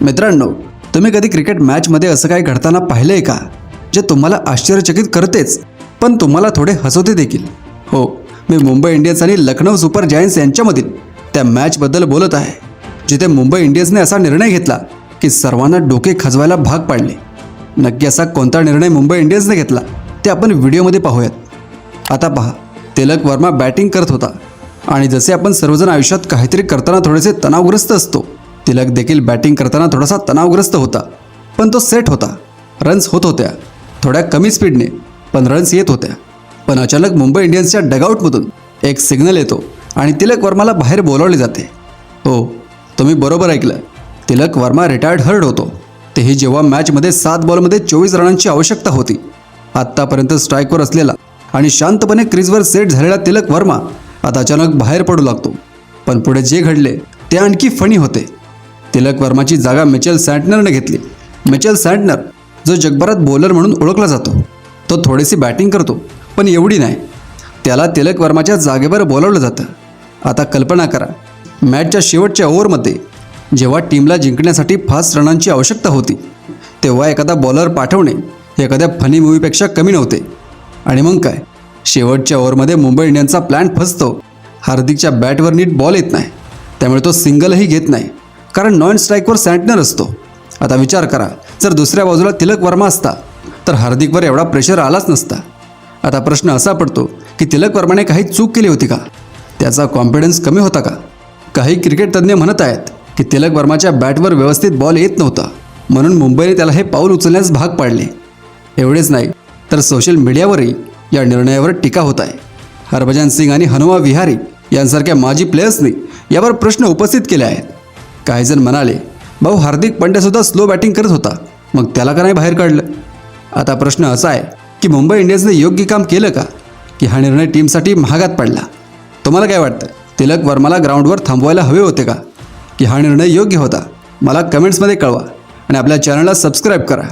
मित्रांनो, तुम्ही कधी क्रिकेट मॅचमध्ये असं काही घडताना पाहिलंय का जे तुम्हाला आश्चर्यचकित करतेच पण तुम्हाला थोडे हसवते देखील? हो, मी मुंबई इंडियन्स आणि लखनौ सुपर जायंट्स यांच्यामधील त्या मॅचबद्दल बोलत आहे, जिथे मुंबई इंडियन्सने असा निर्णय घेतला की सर्वांना डोके खजवायला भाग पाडले. नक्की असा कोणता निर्णय मुंबई इंडियन्सने घेतला ते आपण व्हिडिओमध्ये पाहूयात. आता पहा, तिलक वर्मा बॅटिंग करत होता आणि जसे आपण सर्वजण आयुष्यात काहीतरी करताना थोडेसे तणावग्रस्त असतो, तिलक देखील बॅटिंग करताना थोडासा तणावग्रस्त होता. पण तो सेट होता. रन्स होत होत्या, थोड्या कमी स्पीडने पण रन्स येत होत्या. पण अचानक मुंबई इंडियन्सच्या डगआउटमधून एक सिग्नल येतो आणि तिलक वर्माला बाहेर बोलावले जाते. हो, तुम्ही बरोबर ऐकलं, तिलक वर्मा रिटायर्ड हर्ड होतो. तेही जेव्हा मॅचमध्ये 7 बॉलमध्ये 24 रनांची आवश्यकता होती. आत्तापर्यंत स्ट्राईकवर असलेला आणि शांतपणे क्रीजवर सेट झालेला तिलक वर्मा आता अचानक बाहेर पडू लागतो. पण पुढे जे घडले ते आणखी फनी होते. तिलक वर्माची जागा मिचेल सँटनरने घेतली. मिचेल सँटनर, जो जगभरात बॉलर म्हणून ओळखला जातो, तो थोडीशी बॅटिंग करतो पण एवढी नाही. त्याला तिलक वर्माच्या जागेवर बोलावलं जातं. आता कल्पना करा, मॅचच्या शेवटच्या ओव्हरमध्ये जेव्हा टीमला जिंकण्यासाठी फास्ट रनांची आवश्यकता होती, तेव्हा एखादा बॉलर पाठवणे हे एखाद्या फनी मूवीपेक्षा कमी नव्हते. आणि मग काय, शेवटच्या ओव्हरमध्ये मुंबई इंडियन्सचा प्लॅन फसतो. हार्दिकच्या बॅटवर नीट बॉल येत नाही, त्यामुळे तो सिंगलही घेत नाही, कारण नॉन स्ट्राईकवर सँटनर असतो. आता विचार करा, जर दुसऱ्या बाजूला तिलक वर्मा असता तर हार्दिकवर एवढा प्रेशर आलाच नसता. आता प्रश्न असा पडतो की तिलक वर्माने काही चूक केली होती का? त्याचा कॉन्फिडन्स कमी होता का? काही क्रिकेट तज्ज्ञ म्हणत आहेत की तिलक वर्माच्या बॅटवर व्यवस्थित बॉल येत नव्हता, म्हणून मुंबईने त्याला हे पाऊल उचलण्यास भाग पाडले. एवढेच नाही तर सोशल मीडियावरही या निर्णयावर टीका होत आहे. हरभजन सिंग आणि हनुमा विहारी यांसारख्या माजी प्लेयर्सनी यावर प्रश्न उपस्थित केले आहेत. काही जण म्हणाले, भाऊ हार्दिक पंड्यासुद्धा स्लो बॅटिंग करत होता, मग त्याला का नाही बाहेर काढलं? आता प्रश्न असा आहे की मुंबई इंडियन्सने योग्य काम केलं का, की हा निर्णय टीमसाठी महागात पडला? तुम्हाला काय वाटतं? तिलक वर्माला ग्राउंडवर थांबवायला हवे होते का, की हा निर्णय योग्य होता? मला कमेंट्समध्ये कळवा आणि आपल्या चॅनलला सबस्क्राईब करा.